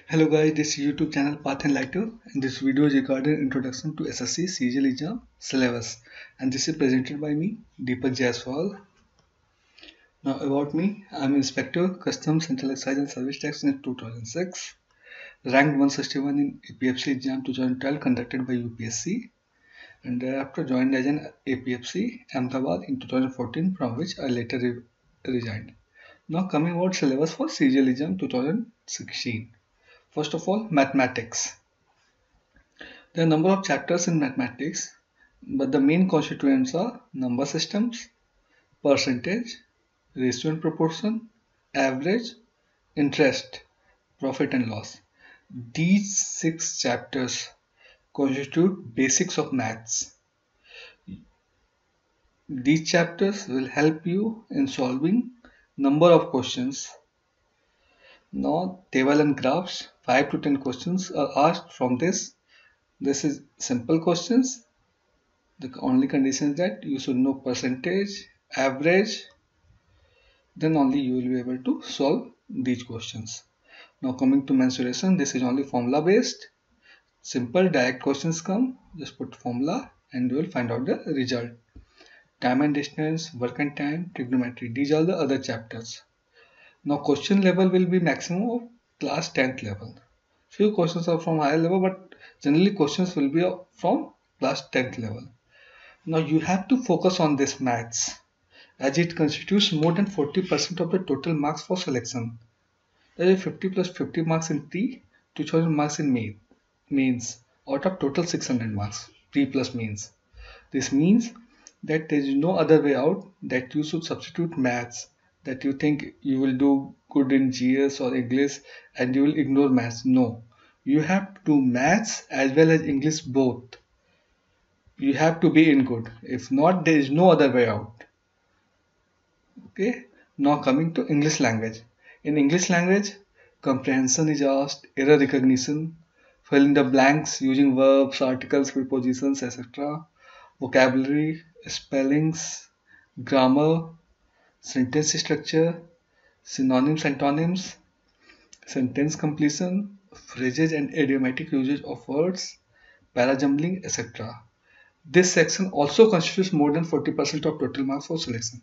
Hello guys, this is YouTube channel Path and Lighter, and this video is regarding Introduction to SSC CGL exam syllabus, and this is presented by me, Deepak Jaiswal. Now about me, I am Inspector Customs Central Excise and Service Tax in 2006, ranked 161 in APFC exam 2012 conducted by UPSC, and thereafter joined as an APFC Ahmedabad in 2014, from which I later resigned. Now coming about syllabus for CGL exam 2016. First of all, mathematics. There are a number of chapters in mathematics, but the main constituents are number systems, percentage, ratio and proportion, average, interest, profit and loss. These 6 chapters constitute basics of maths. These chapters will help you in solving number of questions. Now, table and graphs, 5 to 10 questions are asked from this. This is simple questions. The only condition is that you should know percentage, average, then only you will be able to solve these questions. Now coming to mensuration, this is only formula based. Simple direct questions come, just put formula and you will find out the result. Time and distance, work and time, trigonometry, these are the other chapters. Now question level will be maximum of class 10th level. Few questions are from higher level, but generally questions will be from class 10th level. Now you have to focus on this maths, as it constitutes more than 40% of the total marks for selection. There is 50 plus 50 marks in pre, 2000 marks in mains, out of total 600 marks, pre plus mains. This means that there is no other way out, that you should substitute maths, that you think you will do good in GS or English and you will ignore maths. No, you have to do maths as well as English both. You have to be in good. If not, there is no other way out. Okay, now coming to English language. In English language, comprehension is asked, error recognition, fill in the blanks using verbs, articles, prepositions, etc., vocabulary, spellings, grammar, sentence structure, synonyms, antonyms, sentence completion, phrases and idiomatic usage of words, parajumbling, etc. This section also constitutes more than 40% of total marks for selection,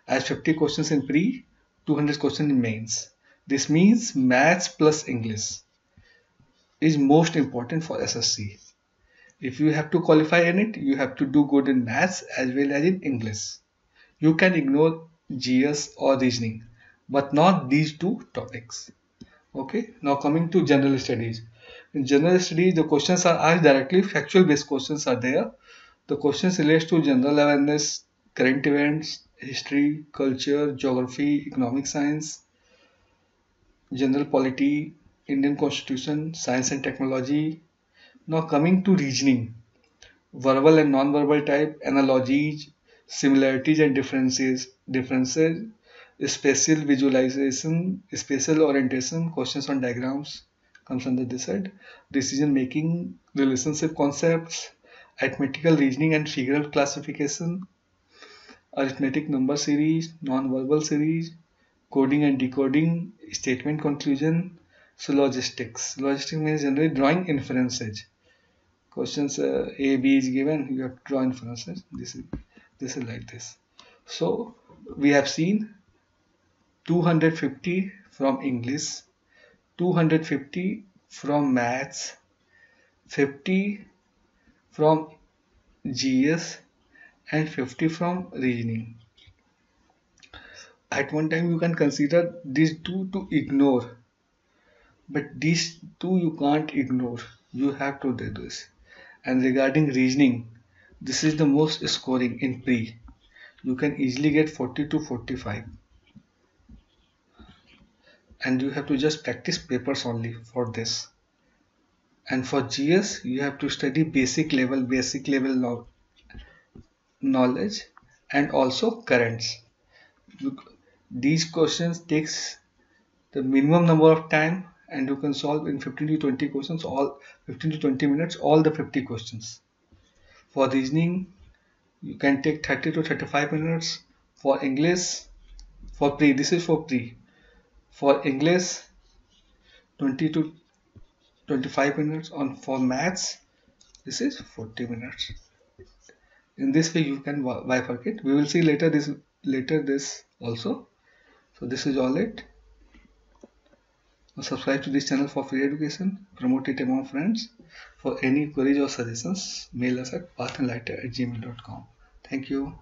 as 50 questions in pre, 200 questions in mains. This means maths plus English is most important for SSC. If you have to qualify in it, you have to do good in maths as well as in English. You can ignore GS or reasoning, but not these two topics. Okay, now coming to general studies. In general studies, the questions are asked directly, factual based questions are there. The questions relates to general awareness, current events, history, culture, geography, economic science, general polity, Indian constitution, science and technology. Now coming to reasoning, verbal and non-verbal type, analogies, similarities and differences, spatial visualization, spatial orientation, questions on diagrams comes under this head, decision making, relationship concepts, arithmetical reasoning and figural classification, arithmetic number series, non-verbal series, coding and decoding, statement conclusion, syllogistics. Logistics means generally drawing inferences. Questions A, B is given, you have to draw inferences. This is like this. So we have seen 250 from English, 250 from maths, 50 from GS and 50 from reasoning. At one time you can consider these two to ignore, but these two you can't ignore. You have to do this. And regarding reasoning, this is the most scoring in pre. You can easily get 40 to 45. And you have to just practice papers only for this. And for GS, you have to study basic level knowledge and also currents. These questions takes the minimum number of time, and you can solve in 15 to 20 questions, all 15 to 20 minutes, all the 50 questions. For reasoning, you can take 30 to 35 minutes. For English, for pre, this is for pre. For English, 20 to 25 minutes. On for maths, this is 40 minutes. In this way you can bifurcate. We will see later this also. So this is all it. Subscribe to this channel for free education. Promote it among friends. For any queries or suggestions, mail us at pathenlighter@gmail.com. Thank you.